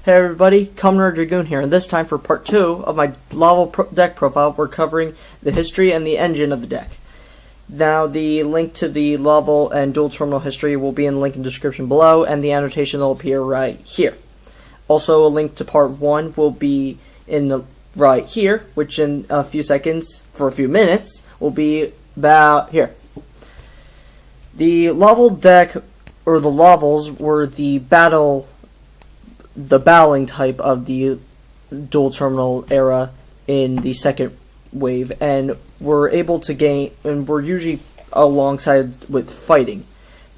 Hey everybody, Commoner Dragoon here, and this time for part 2 of my Laval deck profile, we're covering the history and the engine of the deck. Now, the link to the Laval and dual terminal history will be in the link in the description below, and the annotation will appear right here. Also, a link to part 1 will be right here, which in a few seconds, for a few minutes, will be about here. The Laval deck, or the Lavals, were the battling type of the dual terminal era in the second wave, and were able to gain, and were usually alongside with fighting.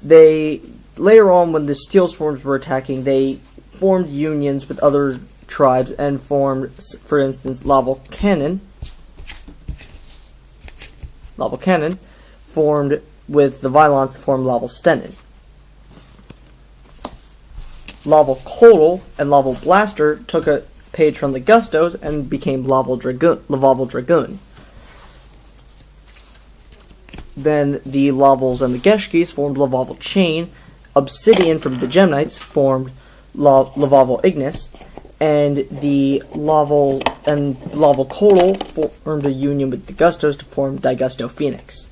They later on, when the steel swarms were attacking, they formed unions with other tribes and formed, for instance, Laval Cannon formed with the Violons to form Laval Stennen. Laval Codal and Laval Blaster took a page from the Gustos and became Laval Dragoon. Then the Lavals and the Geschkis formed Laval Chain. Obsidian from the Gemnites formed Laval Ignis, and the Laval Codal formed a union with the Gustos to form Digusto Phoenix.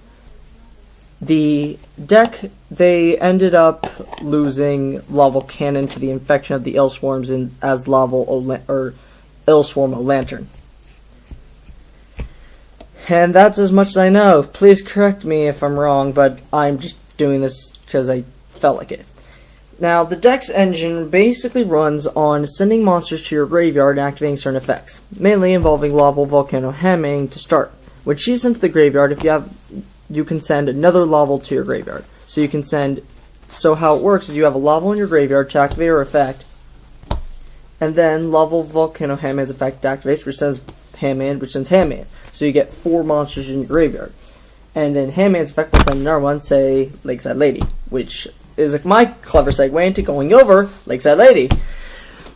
The deck, they ended up losing Laval Cannon to the infection of the Illswarms as Illswarm Lantern. And that's as much as I know. Please correct me if I'm wrong, but I'm just doing this because I felt like it. Now, the deck's engine basically runs on sending monsters to your graveyard and activating certain effects, mainly involving Laval Volcano Hamming to start. When she's sent to the graveyard, you can send another Laval to your graveyard. So how it works is you have a Laval in your graveyard to activate her effect, and then Laval Volcano Hammond's effect activates, which sends Hammond, which sends Hammond. So you get 4 monsters in your graveyard. And then Hammond's effect will send another one, say Lakeside Lady, which is like my clever segue into going over Lakeside Lady.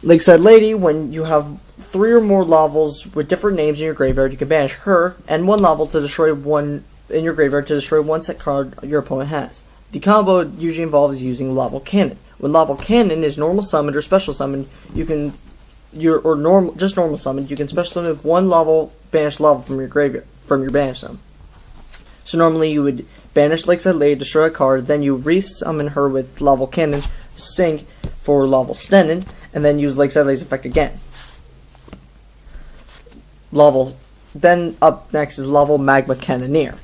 Lakeside Lady, when you have 3 or more Lavals with different names in your graveyard, you can banish her and 1 Laval to destroy one in your graveyard to destroy 1 set card your opponent has. The combo usually involves using Laval Cannon. When Laval Cannon is normal summoned or special summoned, normal summoned, you can special summon with 1 Laval banished Laval from your graveyard, from your banish summon. So normally you would banish Lakeside Lady, destroy a card, then you resummon her with Laval Cannon, sync for Laval Stennen, and then use Lakeside Lady's effect again. Then up next is Laval Magma Cannoneer.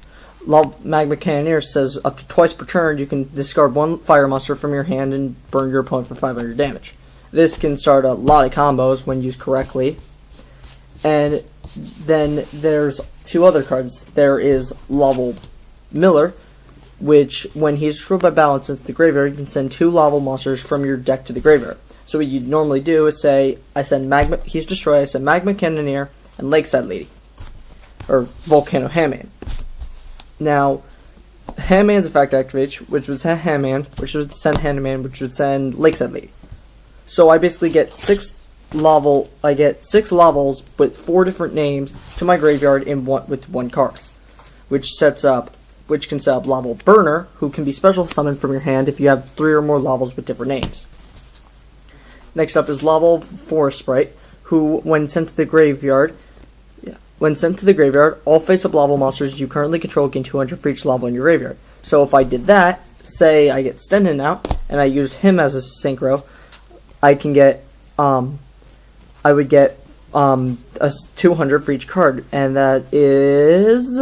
Magma Cannoneer says up to twice per turn you can discard 1 fire monster from your hand and burn your opponent for 500 damage. This can start a lot of combos when used correctly. And then there's 2 other cards. There is Laval Miller, which when he's destroyed by balance into the graveyard, you can send 2 Laval monsters from your deck to the graveyard. So what you normally do is say, he's destroyed, I send Magma Cannoneer and Lakeside Lady, or Volcano Hammond. Now, Hammond's effect activates, which would send Hammond, which would send Hammond, which would send Lakeside Lady. So I basically get 6 Lavals with 4 different names to my graveyard with 1 card, which can set up Laval Burner, who can be special summoned from your hand if you have 3 or more Lavals with different names. Next up is Laval Forest Sprite, who, when sent to the graveyard, all face-up Laval monsters you currently control gain 200 for each Laval in your graveyard. So if I did that, say I get Stennen out, and I used him as a synchro, I would get a 200 for each card, and that is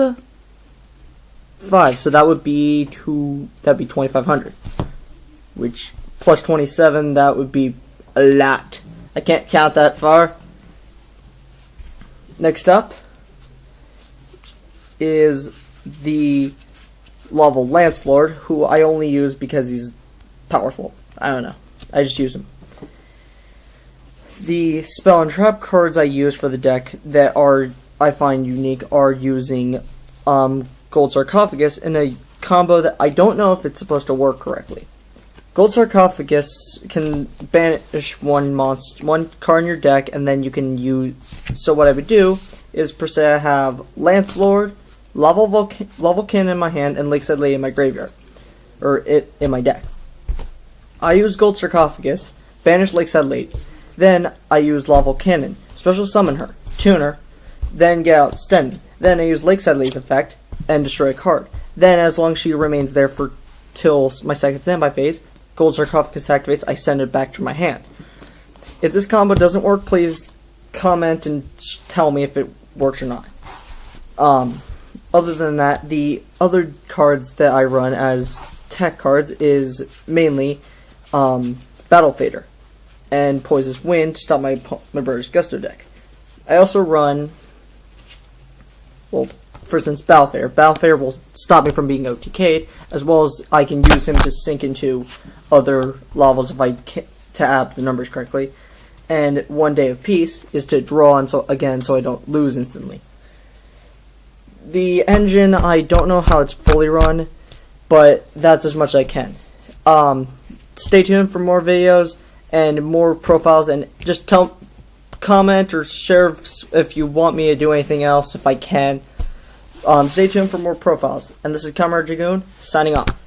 5. So that would be 2,500, which plus 27, that would be a lot. I can't count that far. Next up is the Laval Lancelord, who I only use because he's powerful. I don't know. I just use him. The spell and trap cards I use for the deck that I find unique are using Gold Sarcophagus in a combo that I don't know if it's supposed to work correctly. Gold Sarcophagus can banish 1 card in your deck, and then you can use. So what I would do is per se I have Lancelord, Laval Cannon in my hand, and Lakeside Lady in my graveyard, in my deck. I use Gold Sarcophagus, banish Lakeside Lady. Then I use Laval Cannon, special summon her, tune her, then get out Sten. Then I use Lakeside Lady's effect and destroy a card. Then, as long as she remains there for till my second standby phase, Gold Sarcophagus activates, I send it back to my hand. If this combo doesn't work, please comment and tell me if it works or not. Other than that, the other cards that I run as tech cards is mainly Battle Fader and Poisonous Wind to stop my brother's Gusto deck. I also run, well, for instance, Battle Fader. Battle Fader will stop me from being OTK'd, as well as I can use him to sink into other levels if I to add the numbers correctly. And One Day of Peace is to draw again so I don't lose instantly. The engine, I don't know how it's fully run, but that's as much as I can. Stay tuned for more videos and more profiles, and just comment or share if you want me to do anything else if I can. Stay tuned for more profiles. And this is Comrade Dragoon, signing off.